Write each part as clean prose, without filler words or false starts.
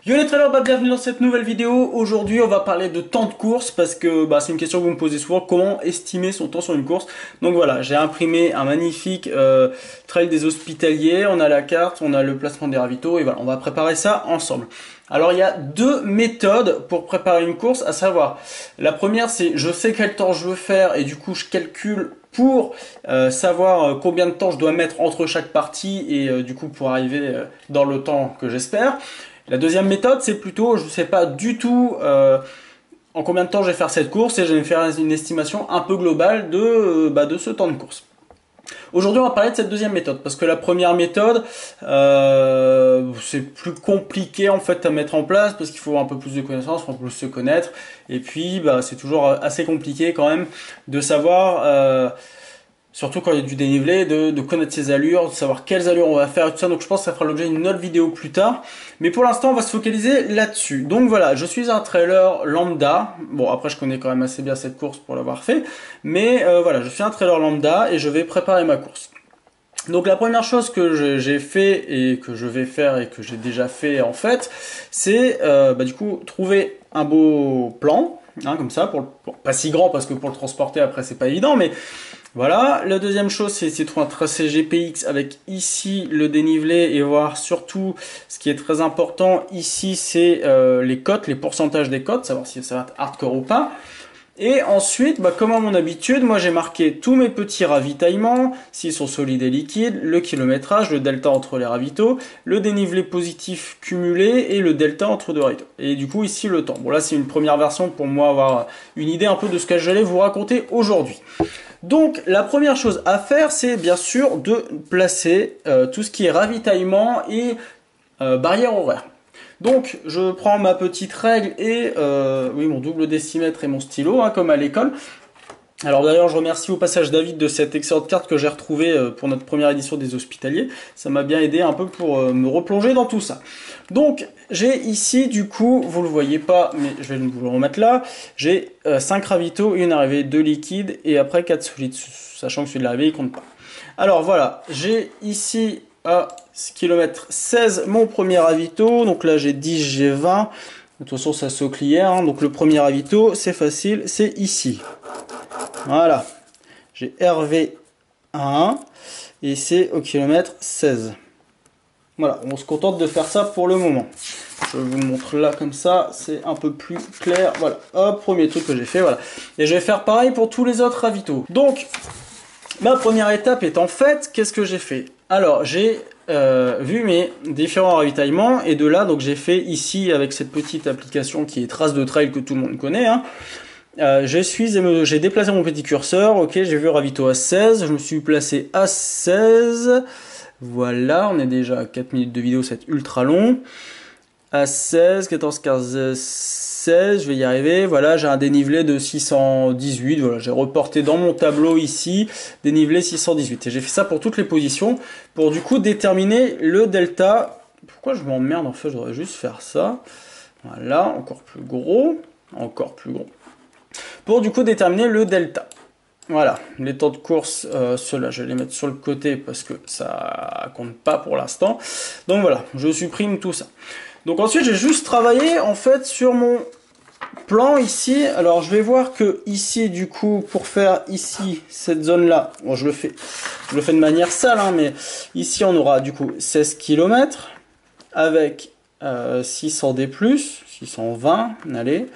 Yo les trailers, bienvenue dans cette nouvelle vidéo. Aujourd'hui on va parler de temps de course parce que c'est une question que vous me posez souvent, comment estimer son temps sur une course. Donc voilà, j'ai imprimé un magnifique trail des Hospitaliers, on a la carte, on a le placement des ravitaux et voilà, on va préparer ça ensemble. Alors il y a deux méthodes pour préparer une course, à savoir, la première c'est je sais quel temps je veux faire et du coup je calcule pour savoir combien de temps je dois mettre entre chaque partie et du coup pour arriver dans le temps que j'espère. La deuxième méthode, c'est plutôt, je ne sais pas du tout en combien de temps je vais faire cette course et je vais faire une estimation un peu globale de ce temps de course. Aujourd'hui, on va parler de cette deuxième méthode parce que la première méthode, c'est plus compliqué en fait à mettre en place parce qu'il faut un peu plus de connaissances, il faut plus se connaître et puis c'est toujours assez compliqué quand même de savoir. Surtout quand il y a du dénivelé, de connaître ses allures, de savoir quelles allures on va faire et tout ça. Donc je pense que ça fera l'objet d'une autre vidéo plus tard. Mais pour l'instant, on va se focaliser là-dessus. Donc voilà, je suis un trailer lambda. Bon, après je connais quand même assez bien cette course pour l'avoir fait. Mais voilà, je suis un trailer lambda et je vais préparer ma course. Donc la première chose que j'ai fait et que je vais faire et que j'ai déjà fait en fait, c'est du coup trouver un beau plan, hein, comme ça, pas si grand parce que pour le transporter après c'est pas évident, mais voilà. La deuxième chose, c'est essayer de trouver un tracé GPX avec ici le dénivelé et voir surtout ce qui est très important ici, c'est les cotes, les pourcentages des cotes, savoir si ça va être hardcore ou pas. Et ensuite, comme à mon habitude, moi j'ai marqué tous mes petits ravitaillements, s'ils sont solides et liquides, le kilométrage, le delta entre les ravitaux, le dénivelé positif cumulé et le delta entre deux ravitaux. Et du coup ici le temps. Bon là c'est une première version pour moi avoir une idée un peu de ce que j'allais vous raconter aujourd'hui. Donc la première chose à faire, c'est bien sûr de placer tout ce qui est ravitaillement et barrière horaire. Donc je prends ma petite règle et oui, mon double décimètre et mon stylo, hein, comme à l'école. Alors d'ailleurs je remercie au passage David de cette excellente carte que j'ai retrouvée pour notre première édition des Hospitaliers. Ça m'a bien aidé un peu pour me replonger dans tout ça. Donc j'ai ici du coup, vous le voyez pas mais je vais vous le remettre là, j'ai 5 ravitaux, une arrivée, 2 liquides et après 4 solides, sachant que celui de l'arrivée il compte pas. Alors voilà, j'ai ici à km 16 mon premier ravito, donc là j'ai 10, j'ai 20. De toute façon ça saute hier, hein. Donc le premier ravito c'est facile, c'est ici. Voilà, j'ai RV1 et c'est au kilomètre 16. Voilà, on se contente de faire ça pour le moment. Je vous le montre là comme ça, c'est un peu plus clair. Voilà, hop, premier truc que j'ai fait, voilà. Et je vais faire pareil pour tous les autres ravitaux. Donc, ma première étape étant faite, qu'est-ce que j'ai fait? Alors, j'ai vu mes différents ravitaillements et de là, donc j'ai fait ici avec cette petite application qui est Trace de Trail que tout le monde connaît, hein. J'ai déplacé mon petit curseur, ok, j'ai vu ravito à 16, je me suis placé à 16, voilà, on est déjà à 4 minutes de vidéo, c'est ultra long, à 16, 14, 15, 16, je vais y arriver, voilà, j'ai un dénivelé de 618, voilà, j'ai reporté dans mon tableau ici, dénivelé 618, et j'ai fait ça pour toutes les positions, pour du coup déterminer le delta. Pourquoi je m'emmerde, en fait, je devrais juste faire ça, voilà, encore plus gros, pour du coup déterminer le delta. Voilà, les temps de course, ceux-là je vais les mettre sur le côté parce que ça compte pas pour l'instant. Donc voilà, je supprime tout ça. Donc ensuite j'ai juste travaillé en fait sur mon plan ici. Alors je vais voir que ici du coup pour faire ici cette zone là, bon je le fais de manière sale, hein, mais ici on aura du coup 16 km avec 600 D+, 620, allez.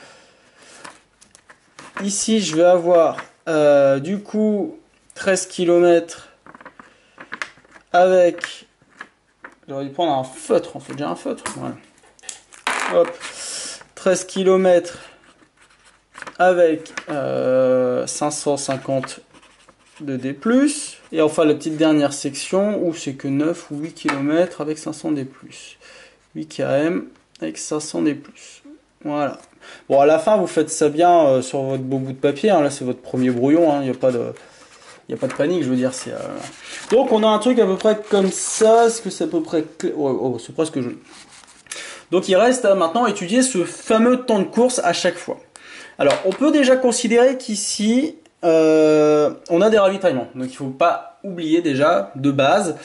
Ici, je vais avoir du coup 13 km avec... J'aurais dû prendre un feutre, en fait, j'ai un feutre. Voilà. Hop, 13 km avec 550 de D+. Et enfin, la petite dernière section où c'est que 9 ou 8 km avec 500 D+. 8 km avec 500 D+. Voilà. Bon, à la fin, vous faites ça bien sur votre beau bout de papier. Hein. Là, c'est votre premier brouillon. Hein. Il n'y a pas de panique, je veux dire. Donc, on a un truc à peu près comme ça. Est-ce que c'est à peu près... Oh, c'est presque joli. Donc, il reste à maintenant étudier ce fameux temps de course à chaque fois. Alors, on peut déjà considérer qu'ici, on a des ravitaillements. Donc il faut pas oublier déjà de base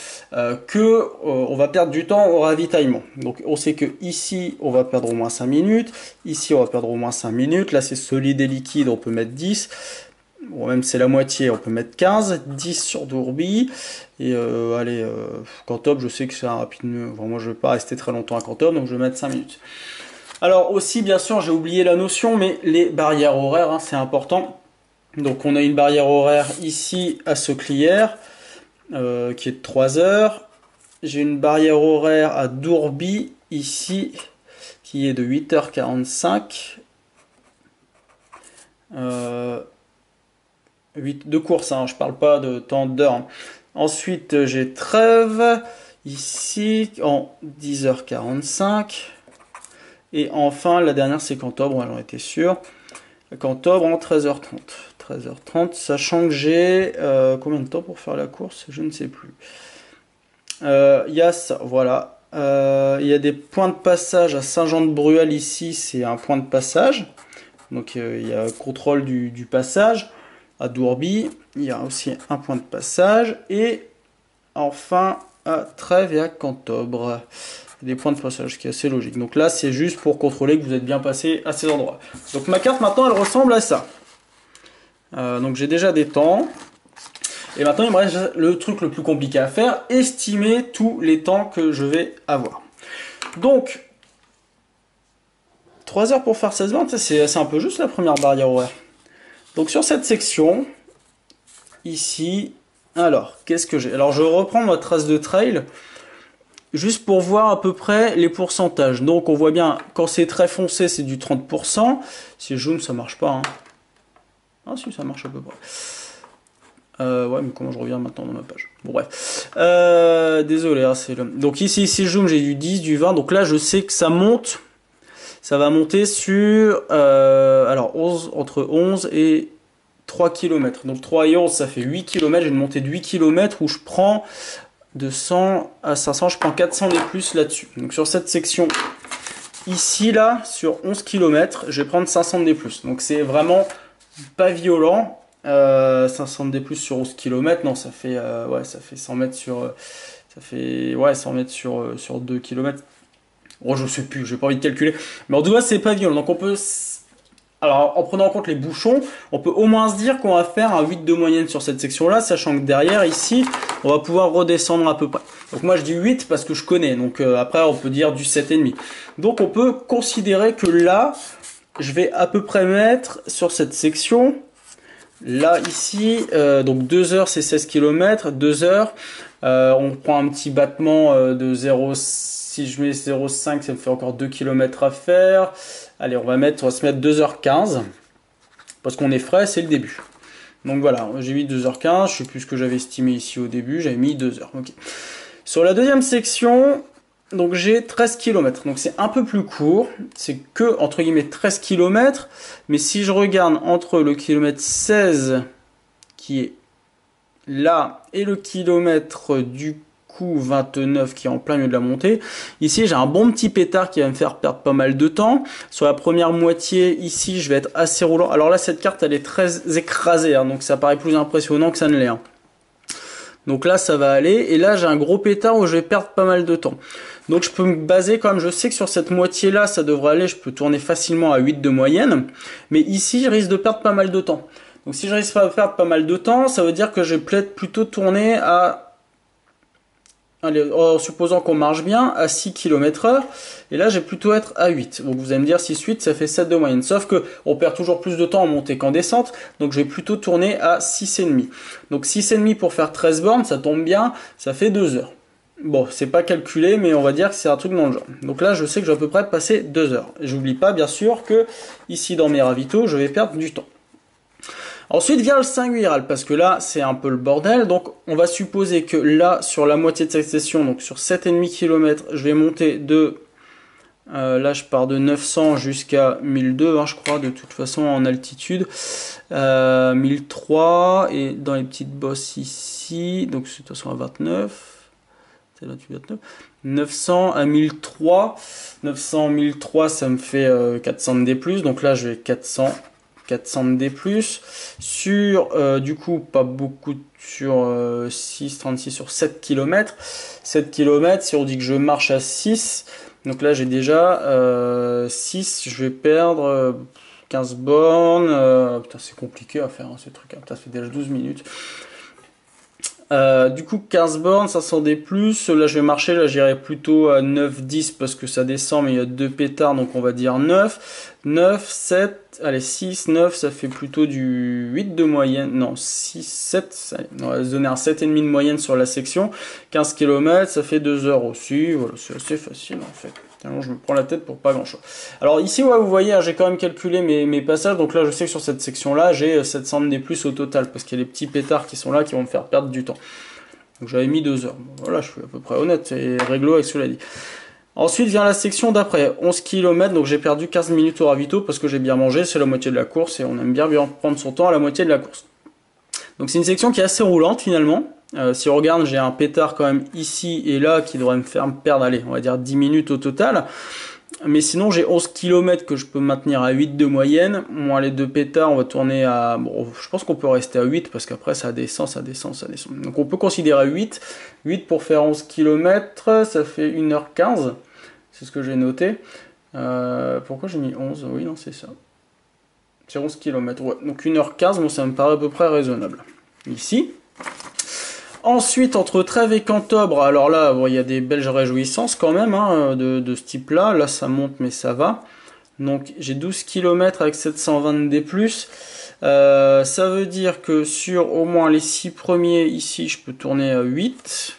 que on va perdre du temps au ravitaillement. Donc on sait que ici on va perdre au moins 5 minutes, ici on va perdre au moins 5 minutes, là c'est solide et liquide, on peut mettre 10. Bon, même c'est la moitié, on peut mettre 15, 10 sur Dourbi. Et allez, Cantop, je sais que c'est un rapide. Enfin, moi je vais pas rester très longtemps à Cantop, donc je vais mettre 5 minutes. Alors aussi, bien sûr, j'ai oublié la notion, mais les barrières horaires, hein, c'est important. Donc on a une barrière horaire ici à Sauclière, qui est de 3 heures. J'ai une barrière horaire à Dourbi, ici, qui est de 8h45. 8 de course, hein, je parle pas de temps d'heure. Hein. Ensuite, j'ai Trèves, ici, en 10h45. Et enfin, la dernière, c'est Cantobre, j'en étais sûr. Cantobre en 13h30. 13h30, sachant que j'ai combien de temps pour faire la course? Je ne sais plus. Il y a ça, voilà. Il y a des points de passage à Saint-Jean-de-Bruel ici, c'est un point de passage. Donc il y a contrôle du passage. À Dourbi, il y a aussi un point de passage. Et enfin, à Trèves et à Cantobre. Des points de passage, ce qui est assez logique. Donc là, c'est juste pour contrôler que vous êtes bien passé à ces endroits. Donc ma carte, maintenant, elle ressemble à ça. Donc j'ai déjà des temps. Et maintenant, il me reste le truc le plus compliqué à faire, estimer tous les temps que je vais avoir. Donc, 3 heures pour faire 16 bornes, c'est un peu juste la première barrière horaire. Donc sur cette section, ici, alors, qu'est-ce que j'ai? Alors je reprends ma trace de trail, juste pour voir à peu près les pourcentages. Donc on voit bien, quand c'est très foncé, c'est du 30%. Si jaune, ça marche pas. Hein. Ah si, ça marche à peu près. Ouais, mais comment je reviens maintenant dans ma page? Bon, bref. Désolé, hein, c'est le... Donc ici, jaune, j'ai du 10, du 20. Donc là, je sais que ça monte. Ça va monter sur alors 11, entre 11 et 3 km. Donc 3 et 11, ça fait 8 km. J'ai une montée de 8 km où je prends de 100 à 500, je prends 400 des plus là-dessus. Donc sur cette section ici, là, sur 11 km, je vais prendre 500 des plus. Donc c'est vraiment pas violent. 500 des plus sur 11 km, non, ça fait, ouais, ça fait 100 mètres sur... ça fait, ouais, 100 mètres sur 2 km. Oh, je sais plus, j'ai pas envie de calculer. Mais en tout cas, c'est pas violent. Donc on peut... Alors, en prenant en compte les bouchons, on peut au moins se dire qu'on va faire un 8 de moyenne sur cette section-là, sachant que derrière, ici, on va pouvoir redescendre à peu près. Donc moi, je dis 8 parce que je connais. Donc après, on peut dire du 7,5. Donc on peut considérer que là, je vais à peu près mettre sur cette section... Là, ici, donc 2 heures, c'est 16 km. 2 heures, on prend un petit battement de 0... Si je mets 0,5, ça me fait encore 2 km à faire. Allez, on va se mettre 2h15. Parce qu'on est frais, c'est le début. Donc voilà, j'ai mis 2h15. Je sais plus ce que j'avais estimé ici au début. J'avais mis 2 heures. Okay. Sur la deuxième section, donc j'ai 13 km. Donc c'est un peu plus court. C'est que, entre guillemets, 13 km. Mais si je regarde entre le kilomètre 16, qui est là, et le kilomètre du 29 qui est en plein milieu de la montée. Ici, j'ai un bon petit pétard qui va me faire perdre pas mal de temps. Sur la première moitié, ici, je vais être assez roulant. Alors là, cette carte, elle est très écrasée, hein, donc ça paraît plus impressionnant que ça ne l'est. Hein. Donc là, ça va aller. Et là, j'ai un gros pétard où je vais perdre pas mal de temps. Donc je peux me baser quand même, je sais que sur cette moitié-là, ça devrait aller. Je peux tourner facilement à 8 de moyenne. Mais ici, je risque de perdre pas mal de temps. Donc si je risque de perdre pas mal de temps, ça veut dire que je vais peut-être plutôt tourner à... Allez, en supposant qu'on marche bien, à 6 km/h, et là, je vais plutôt être à 8. Donc vous allez me dire 6-8, ça fait 7 de moyenne. Sauf que on perd toujours plus de temps en montée qu'en descente, donc je vais plutôt tourner à 6,5. Donc 6,5 pour faire 13 bornes, ça tombe bien, ça fait 2 heures. Bon, c'est pas calculé, mais on va dire que c'est un truc dans le genre. Donc là, je sais que je vais à peu près passer 2 heures. J'oublie pas, bien sûr, que ici, dans mes ravitaux, je vais perdre du temps. Ensuite vient le singuliral, parce que là, c'est un peu le bordel. Donc, on va supposer que là, sur la moitié de cette session, donc sur 7,5 km, je vais monter de... là, je pars de 900 jusqu'à 1002, hein, je crois, de toute façon, en altitude. 1003, et dans les petites bosses ici, donc c'est de toute façon à 29. C'est là, 29. 900 à 1003. 900, 1003, ça me fait 400 de D+. Donc là, je vais 400... 400 de D+. Sur, du coup, pas beaucoup sur 36 sur 7 km. 7 km, si on dit que je marche à 6, donc là j'ai déjà 6, je vais perdre 15 bornes. Putain, c'est compliqué à faire hein, ces trucs. Putain, ça fait déjà 12 minutes. Du coup 15 bornes, 500 D+, là je vais marcher, là j'irai plutôt à 9-10 parce que ça descend mais il y a 2 pétards donc on va dire 9, 9, 7, allez 6, 9 ça fait plutôt du 8 de moyenne, non 6, 7, on va se donner un 7,5 de moyenne sur la section, 15 km ça fait 2 heures aussi, voilà c'est assez facile en fait. Alors, je me prends la tête pour pas grand chose. Alors ici ouais, vous voyez j'ai quand même calculé mes passages, donc là je sais que sur cette section là j'ai 700 D+ au total parce qu'il y a les petits pétards qui sont là qui vont me faire perdre du temps. Donc j'avais mis 2 heures. Bon, voilà, je suis à peu près honnête et réglo avec ce que je l'ai dit. Ensuite vient la section d'après, 11 km, donc j'ai perdu 15 minutes au ravito parce que j'ai bien mangé, c'est la moitié de la course et on aime bien prendre son temps à la moitié de la course. Donc c'est une section qui est assez roulante finalement. Si on regarde, j'ai un pétard quand même ici et là qui devrait me faire perdre, allez, on va dire 10 minutes au total. Mais sinon, j'ai 11 km que je peux maintenir à 8 de moyenne. Moins les 2 pétards, on va tourner à... Bon, je pense qu'on peut rester à 8 parce qu'après ça descend, ça descend, ça descend. Donc on peut considérer 8. 8 pour faire 11 km, ça fait 1h15. C'est ce que j'ai noté. Pourquoi j'ai mis 11? Oui, non, c'est ça. C'est 11 km, ouais. Donc 1h15, bon, ça me paraît à peu près raisonnable. Ici. Ensuite, entre Trèves et Cantobre, alors là, bon, il y a des belles réjouissances quand même hein, de ce type-là. Là, ça monte, mais ça va. Donc, j'ai 12 km avec 720 D+. Ça veut dire que sur au moins les 6 premiers, ici, je peux tourner à 8,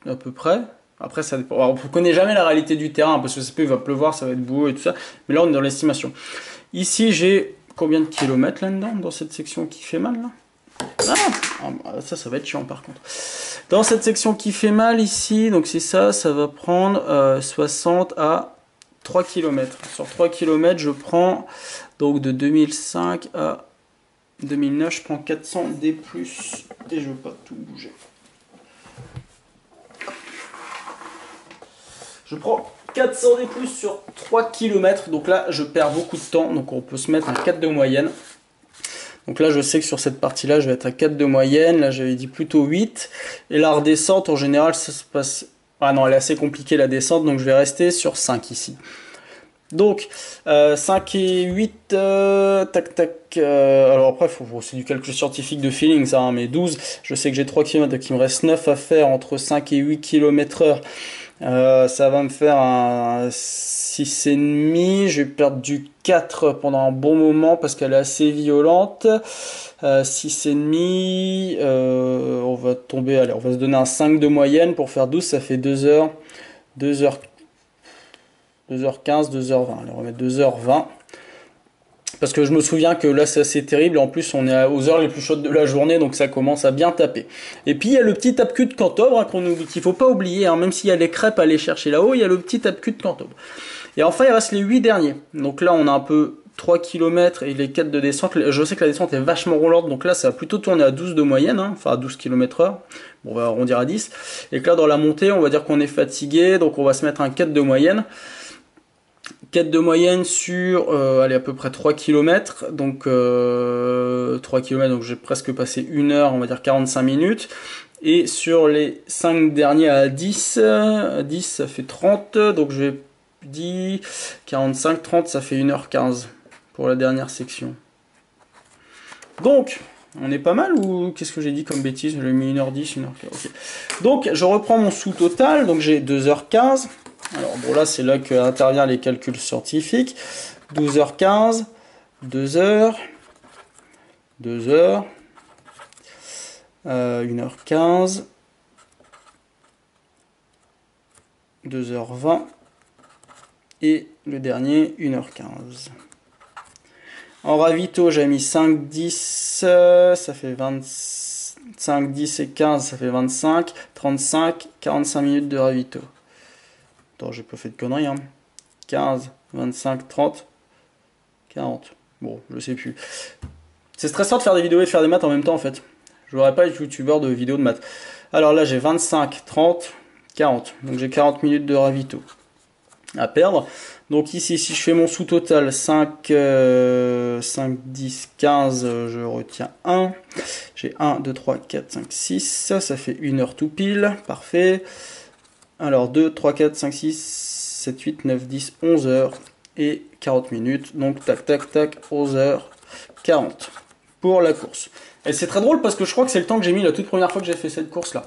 à peu près. Après, ça dépend. Alors, on ne connaît jamais la réalité du terrain, parce que ça peut, il va pleuvoir, ça va être beau et tout ça. Mais là, on est dans l'estimation. Ici, j'ai combien de kilomètres là-dedans, dans cette section qui fait mal, là? Ça va être chiant par contre. Dans cette section qui fait mal ici, donc c'est ça, ça va prendre 60 à 3 km. Sur 3 km, je prends donc de 2005 à 2009, je prends 400 D+, et je veux pas tout bouger. Je prends 400 D+, sur 3 km, donc là je perds beaucoup de temps, donc on peut se mettre un 4 de moyenne. Donc là, je sais que sur cette partie-là, je vais être à 4 de moyenne. Là, j'avais dit plutôt 8. Et la redescente, en général, ça se passe... Ah non, elle est assez compliquée, la descente. Donc, je vais rester sur 5 ici. Donc, 5 et 8... tac, tac. Alors après, c'est du calcul scientifique de feeling, ça. Hein, mais 12, je sais que j'ai 3 km. Donc, il me reste 9 à faire entre 5 et 8 km/h. Ça va me faire un 6,5, je vais perdre du 4 pendant un bon moment parce qu'elle est assez violente. 6,5, on va tomber, allez, on va se donner un 5 de moyenne pour faire 12, ça fait 2 heures, 2h15, 2h20, allez, on va mettre 2h20. Parce que je me souviens que là c'est assez terrible, en plus on est aux heures les plus chaudes de la journée, donc ça commence à bien taper. Et puis il y a le petit tape-cul de Cantobre hein, qu'il ne faut pas oublier, hein, même s'il y a les crêpes à aller chercher là-haut, il y a le petit tape-cul de Cantobre. Et enfin il reste les 8 derniers, donc là on a un peu 3 km et les 4 de descente, je sais que la descente est vachement roulante, donc là ça va plutôt tourner à 12 de moyenne, hein, enfin à 12 km/h, bon on va arrondir à 10, et que là dans la montée on va dire qu'on est fatigué, donc on va se mettre un 4 de moyenne. 4 de moyenne sur allez, à peu près 3 km, donc 3 km, donc j'ai presque passé 1 heure, on va dire 45 minutes. Et sur les 5 derniers à 10, 10 ça fait 30, donc je vais dire 45, 30, ça fait 1h15 pour la dernière section. Donc, on est pas mal ou qu'est-ce que j'ai dit comme bêtise? J'ai mis 1h10, 1h15, ok. Donc, je reprends mon sous-total, donc j'ai 2h15. Alors bon là c'est là qu'interviennent les calculs scientifiques. 12h15, 2h, 2h, 1h15, 2h20 et le dernier 1h15. En ravito j'ai mis 5, 10, ça fait 25, 10 et 15, ça fait 25, 35, 45 minutes de ravito. Attends, j'ai pas fait de conneries, hein. 15, 25, 30, 40. Bon, je sais plus. C'est stressant de faire des vidéos et de faire des maths en même temps, en fait. Je n'aurais pas être youtubeur de vidéos de maths. Alors là, j'ai 25, 30, 40. Donc j'ai 40 minutes de ravito à perdre. Donc ici, si je fais mon sous total, 5, 5, 10, 15, je retiens 1. J'ai 1, 2, 3, 4, 5, 6. Ça fait 1 heure tout pile. Parfait. Alors 2, 3, 4, 5, 6, 7, 8, 9, 10, 11 heures et 40 minutes. Donc tac, tac, tac, 11 heures 40 pour la course. Et c'est très drôle parce que je crois que c'est le temps que j'ai mis la toute première fois que j'ai fait cette course là.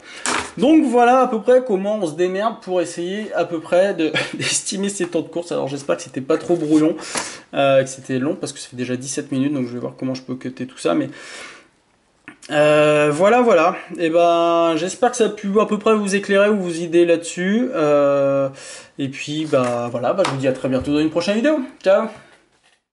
Donc voilà à peu près comment on se démerde pour essayer à peu près d'estimer ces temps de course. Alors j'espère que c'était pas trop brouillon, que c'était long parce que ça fait déjà 17 minutes, donc je vais voir comment je peux cutter tout ça. Mais voilà. Et ben j'espère que ça a pu à peu près vous éclairer ou vous aider là-dessus. Et puis bah voilà, je vous dis à très bientôt dans une prochaine vidéo. Ciao.